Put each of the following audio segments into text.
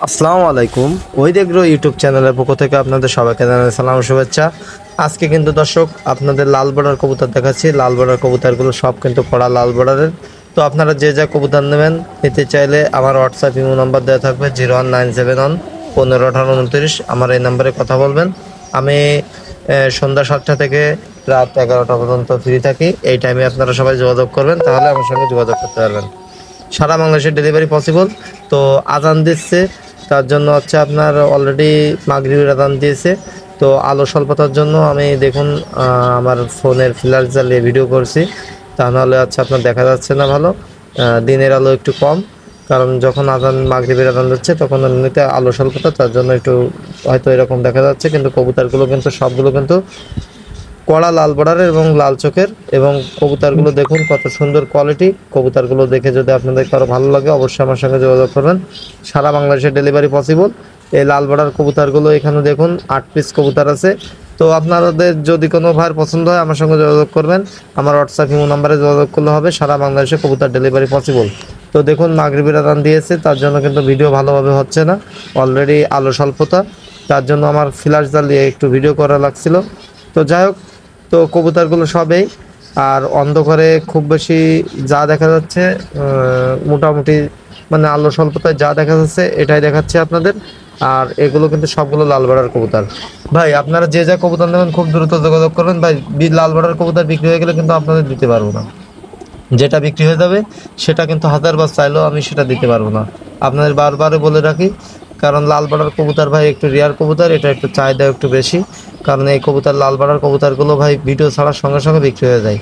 আসসালামু আলাইকুম। Ohid agro YouTube চ্যানেলের পক্ষ থেকে আপনাদের সবাইকে জানাই সালাম শুভেচ্ছা। আজকে কিন্তু দর্শক আপনাদের লাল বর্ডার কবুতর দেখাচ্ছি। লাল বর্ডার কবুতরগুলো সব কিন্তু কড়া লাল বর্ডারের। তো আপনারা যে যা কবুতর নেবেন নিতে চাইলে আমার হোয়াটসঅ্যাপ ইমো নাম্বার দেওয়া থাকবে 01971 15 18 29। আমার এই নাম্বারে কথা বলবেন। আমি সন্ধ্যা 7টা থেকে রাত 11টা পর্যন্ত ফ্রি থাকি। এই টাইমে আপনারা সবাই যোগাযোগ করবেন, তাহলে আমার সঙ্গে যোগাযোগ করতে পারবেন। সারা বাংলাদেশের ডেলিভারি পসিবল। তো আজান দিচ্ছে, তার জন্য হচ্ছে আপনার অলরেডি মাগরিবের আজান দিয়েছে। তো আলো স্বল্পতার জন্য আমি দেখুন আমার ফোনের ফ্ল্যাশ জ্বালিয়ে ভিডিও করছি, তা নাহলে হচ্ছে আপনার দেখা যাচ্ছে না ভালো। দিনের আলো একটু কম, কারণ যখন আজান মাগরিবের আজান দিচ্ছে তখন এমনিতে আলো স্বল্পতা, তার জন্য একটু হয়তো এরকম দেখা যাচ্ছে। কিন্তু কবুতরগুলো কিন্তু সবগুলো কিন্তু কড়া লাল বর্ডারের এবং লাল চোখের, এবং কবুতরগুলো দেখুন কত সুন্দর কোয়ালিটি। কবুতরগুলো দেখে যদি আপনাদের কারো ভালো লাগে অবশ্যই আমার সঙ্গে যোগাযোগ করবেন। সারা বাংলাদেশে ডেলিভারি পসিবল। এই লাল বর্ডার কবুতরগুলো এখানে দেখুন 8 পিস কবুতর আছে। তো আপনাদের যদি কোনো ভাইয়ের পছন্দ হয় আমার সঙ্গে যোগাযোগ করবেন। আমার হোয়াটসঅ্যাপ ইমো নাম্বারে যোগাযোগ করলে হবে। সারা বাংলাদেশে কবুতর ডেলিভারি পসিবল। তো দেখুন মাগরিবের আজান দিয়েছে, তার জন্য কিন্তু ভিডিও ভালোভাবে হচ্ছে না, অলরেডি আলো স্বল্পতা, তার জন্য আমার ফ্ল্যাশ জ্বালিয়ে একটু ভিডিও করা লাগছিল। তো যাই হোক, তো কবুতরগুলো সবেই আর অন্ধকারে খুব বেশি যা দেখা যাচ্ছে মোটামুটি মানে আলো স্বল্পতায় যা দেখা যাচ্ছে এটাই দেখাচ্ছে আপনাদের। আর এগুলো কিন্তু সবগুলো লাল বর্ডার কবুতর। ভাই আপনারা যে যা কবুতর নেবেন খুব দ্রুত যোগাযোগ করবেন ভাই। লাল বর্ডার কবুতর বিক্রি হয়ে গেলে কিন্তু আপনাদের দিতে পারবো না। যেটা বিক্রি হয়ে যাবে সেটা কিন্তু হাজারবার চাইলেও আমি সেটা দিতে পারবো না। আপনাদের বারবারে বলে রাখি, কারণ লাল বর্ডার কবুতর ভাই একটু রেয়ার কবুতর, এটা একটু চাহিদা একটু বেশি। কারণ এই কবুতর লাল বর্ডার কবুতরগুলো ভাই ভিডিও ছাড়ার সঙ্গে সঙ্গে বিক্রি হয়ে যায়।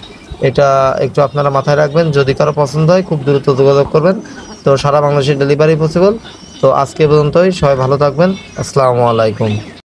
এটা একটু আপনারা মাথায় রাখবেন। যদি কারো পছন্দ হয় খুব দ্রুত যোগাযোগ করবেন। তো সারা বাংলাদেশের ডেলিভারি পসিবল। তো আজকে পর্যন্তই, সবাই ভালো থাকবেন। আসসালামু আলাইকুম।